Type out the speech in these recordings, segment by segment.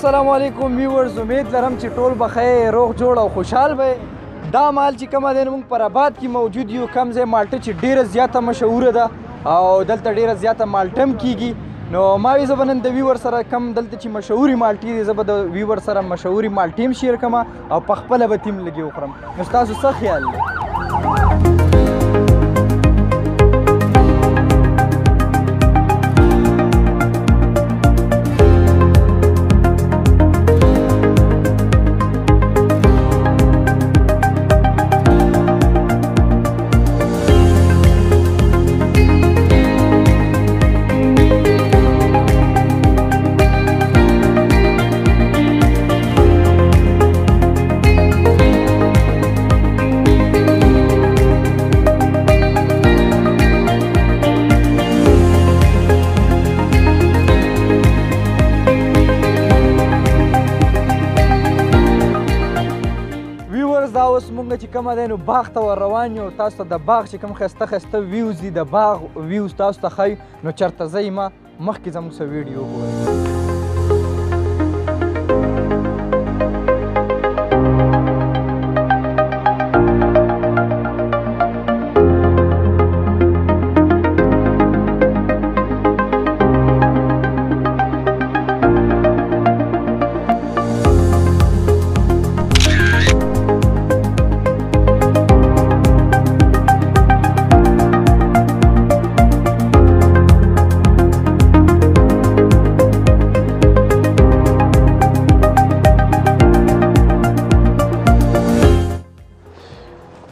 السلام علیکم ویورز، امید لرم چې ټول به خیر روغ جوړ او خوشحال وئ. دا مال چې کومه دی موږ پر آباد کې موجود یو. کم ځای مالټه چې ډېره زیاته مشهوره ده او دلته ډېره زیاته مالټه هم کیږي. نو ما وی زه به نن د ویور سره کم دلته چې مشهورې مالټې دي زه به د ویور سره مشهورې مالټې هم شیر کړم او په خپله به تیم لږې وخورم. نو ستاسو څه خیال دی؟ دا اوس مونږ چې کومه دی نو باغ ته ور روان یو. تاسو ته د باغ چې کوم ښایسته ښایسته ویوز دي د باغ ویوز تاسو ته ښایو. نو چېرته ځئ مه مخکې زموږ څه ویډیو وګورئ.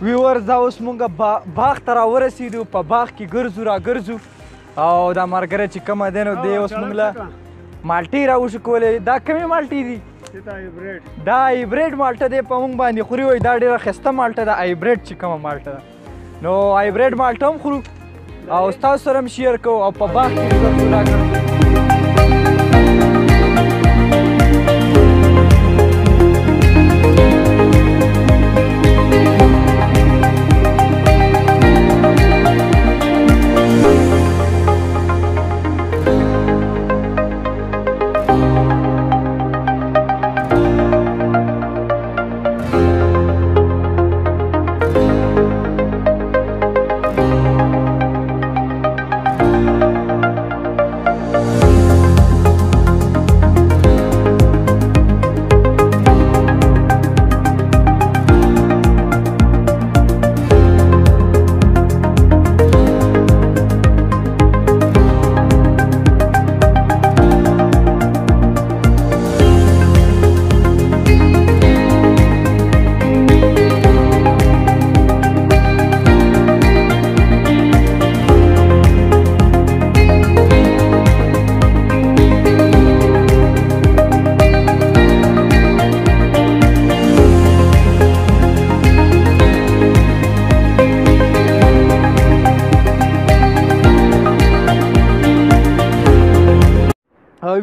ویورز دا اوس مونږ باغ ته راورسېدو. په باغ کې ګرځو را ګرځو او دا ملګری چې کومه دی نو دی اوس مونږ له مالټې راوشو کولې. دا کومې مالټې دي؟ دا هایبریډ مالټه دی په مونږ باندې خوري. وایي دا ډېره ښایسته مالټه ده هایبریډ چې کومه مالټه ده. نو هایبریډ مالټه هم خورو او ستاسو سره هم شیر کوو او په باغ کې ګرځو را ګرځو.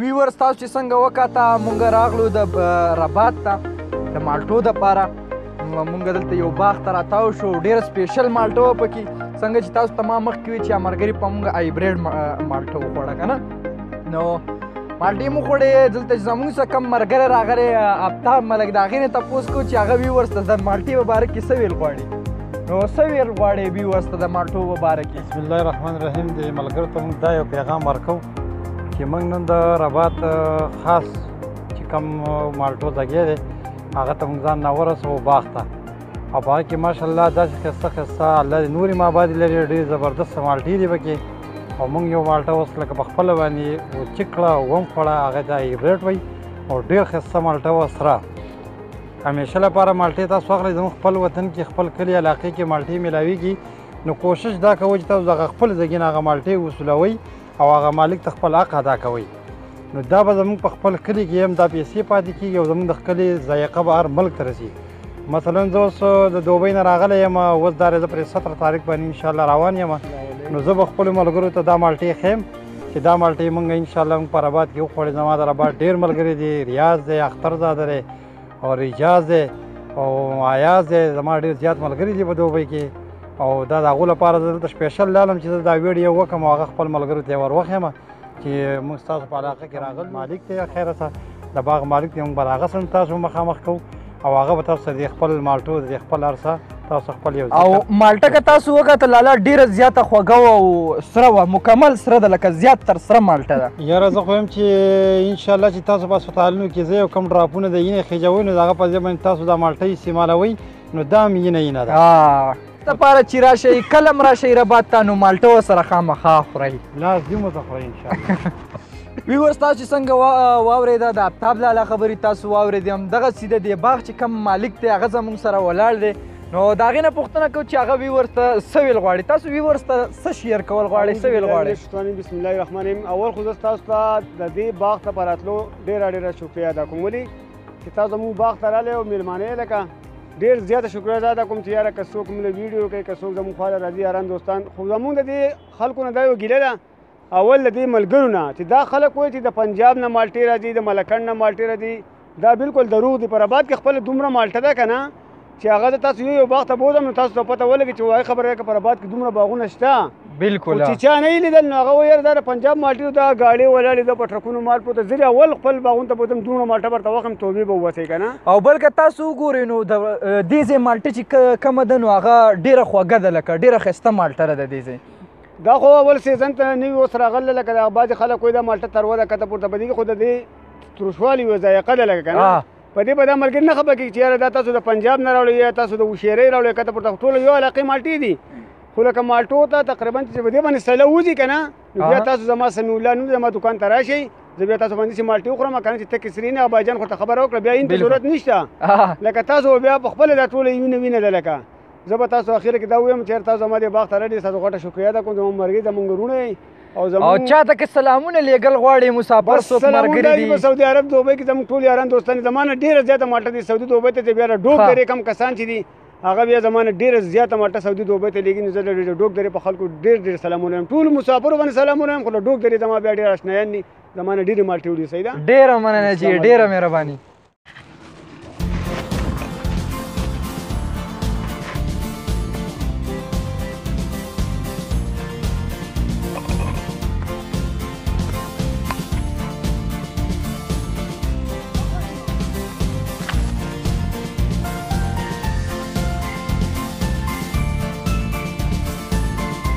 ویورز تاسو چې څنګه وکاته مونږ راغلو د رباط ته د مالټو دپاره. مونږ دلته یو باغ ته راتاو شو. ډېره سپیشل مالټه وه پکې. څنګه چې تاسو ته ما مخکې وي چې ملګري په مونږ هایبریډ مالټه وخوړه که نه. نو مالټې مو خوړې. دلته چې زمونږ څه کم ملګری راغلی آفتاب ملک د هغې نه تپوس کوو چې هغه ویورز ته د مالټې په باره کې څه ویل غواړي. نو څه ویل غواړې ویورز ته د مالټو په باره کې؟ بسم الله الرحمن الرحیم. د ملګرو ته موږ دا یو پیغام ورکوو چې موږ نن د رباط خاص چې کوم مالټو ځای دی هغه ته موږ ځان راورسوو باغ ته. او په هغه کې ماشاءالله داسې ښایسته ښایسته الله دې نورې مابادې لري. ډېرې زبردسته مالټې دي پکې. او موږ یو مالټه اوس لکه په خپله باندې وچې کړه وم خوړه. هغه ته هایبریډ وایي او ډېر ښایسته مالټه وه سره. همیشه لپاره مالټې تاسو واخلئ. زموږ خپل وطن کې خپل کلي علاقې کې مالټې میلاویږي. نو کوشش دا کوئ چې تاسو دغه خپل ځای نه هغه مالټې وصولوئ او هغه مالک ته خپل حق ادا کوئ. نو دا به زموږ په خپل کلي کې هم دا پیسې پاتې کېږي او زموږ د کلي ذایقه به هر ملک ته رسېږي. مثلا زه اوس د دوبۍ نه راغلی یم. اوس دا زه پرې 17 تاریخ باندې انشاءالله روان یم. نو زه به خپلو ملګرو ته دا مالټې ښیم چې دا مالټې موږ انشاءالله موږ په رباط کې وخوړې. زما د رباط ډېر ملګري دي. ریاض دی، اخترزاده دی او ریجاز دی او عیاز دی. زما ډېر زیات ملګري دي په دوبۍ کې. او دا د هغو لپاره زه دلته سپیشل لاړم چې زه دا ویډیو وکړم او هغه خپل ملګرو ته یې ور وښیم چې موږ ستاسو په علاقه کې راغلي. مالک ته یې خیره څه د باغ مالک دی، موږ به هغه سره تاسو مخامخ کوو او هغه به تاسو سره د خپل مالټو د خپل هر تاسو خپل یو او مالټه که تاسو وکتل لاله ډېره زیاته خوږه او سره وه، مکمل سره ده، لکه زیات تر سره مالټه ده. یاره زه خو یم چې انشاءالله چې تاسو په هسپتالونو کې ځئ او کوم ډراپونه د وینې خېجوئ نو د هغه په ځای باندې تاسو دا مالټه استعمالوئ نو دا هم وینه ده. دپاره چې راشئ کله هم راشئ رباط ته نو مالټه ورسره خامخا خورئ. لازم ورته خورئ انشاءالله. ویورز تاسو چې څنګه واورېده د آفتاب لاله خبرې تاسو واورېدې، همدغسې د دې باغ چې کوم مالک دی هغه زموږ سره ولاړ دی. نو د هغې نه پوښتنه کوو چې هغه ویورز ته څه ویل غواړي. تاسو ویورز ته څه شیر کول غواړئ، څه ویل غواړئ؟ بسم الله الرحمن الرحیم. اول خو زه ستاسو ته د دې باغ ته په راتلو ډېره شکریه ادا کوم، ولې چې تاسو زموږ باغ ته راغلی او مېلمانه یې لکه ډېر زیاته شکریه ادا کوم چې یاره که څوک موږ ویډیو کوي، که څوک زموږ خواله راځي یاران دوستان. خو زموږ د دې خلکو نه دا یو ګیله ده اول د دې ملګرو نه چې دا خلک وایي چې د پنجاب نه مالټې راځي، د ملکنډ نه مالټې راځي. دا بالکل دروغ دی. په رباط کې خپله دومره مالټه ده که نه چې هغه د تاسو یو باغ ته بوځم نو تاسو ته پته ولګي چې وایي خبره ده که په رباط کې دومره باغونه شته. بالکل چې چا نه یې لیدل نو هغه وایي یاره دا د پنجاب مالټې دا ګاډۍ ولاړې ده په ټرکونو مال پروته. زه اول خپل باغونو ته بوځم دومره مالټه به ورته واخلم توبې به ووسئ که نه. او بل که تاسو وګورئ نو د دې ځای مالټه چې کومه ده نو هغه ډېره خوږه ده، لکه ډېره ښایسته مالټه ده د دې ځای. دا خو اول سیزن ته نوي اوس راغله لکه دا بعضې خلک وایي دا مالټه تروه ده کته پورته په دې کې خو د دې تروشوالي یوه ذایقه ده لکه که نه. په دې به دا ملګري نه خبر کېږي چې یاره دا تاسو د پنجاب نه راوړئ یا تاسو د وشیرۍ راوړئ کته پورته ټوله یو علاقې مالټې دي. خو لکه مالټو ته تقریبا چې په دې باندې سیله وځي که نه نو بیا تاسو زما سمیع الله نوم زما دوکان ته راشئ، زه بیا تاسو باندې چې مالټې وخورم که نه چې ته کسري نه اباجان خو ته خبره وکړه بیا هند ته ضرورت نشته. لکه تاسو بیا په خپله دا ټوله وینه ده. لکه زه به تاسو اخره کې دا ووایم چې تاسو زما دې باغ ته راډې ستاسو غټه شکریه ادا کوم. زموږ ملګري زموږ وروڼه او چا ته که سلامونه لیږل غواړئ مسافر څوک ملګري دي په سعودي عرب دوبۍ کې زموږ ټول یاران دوستان زما نه ډېره زیاته مالټه دي سعودي دوبۍ ته چې بیا ډوک درې کم کسان چې دي هغه بیا زما نه ډېره زیاته مالټه سعودي دوبۍ ته لیږي. نو زه د ډوک درې په خلکو ډېر سلامونه وایم، ټولو مسافرو باندې سلامونه وایم. خو د ډوک درې زما بیا ډېر اشنایان دي، زما نه ډېرې مالټې وړي. صحیح ده، ډېره مننه جي، ډېره مهرباني.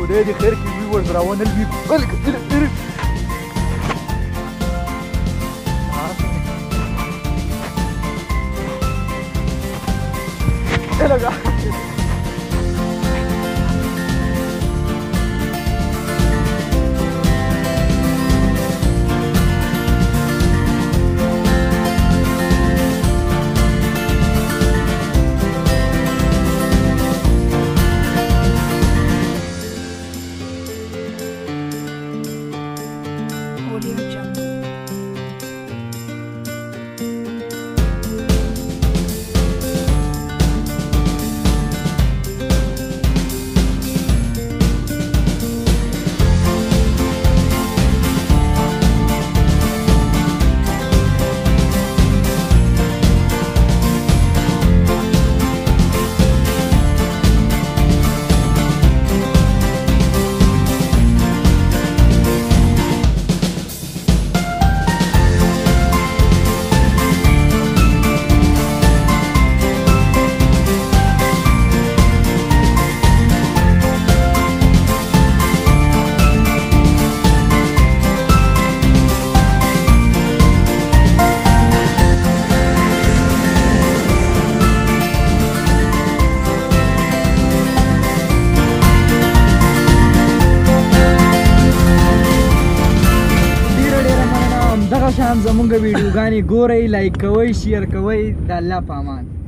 خدای دې خیر کړي ویورز راونه لوي دغه شان زمونږ ویډیوګانې ګورئ، لایک کوئ، شیر کوئ. د الله په امان.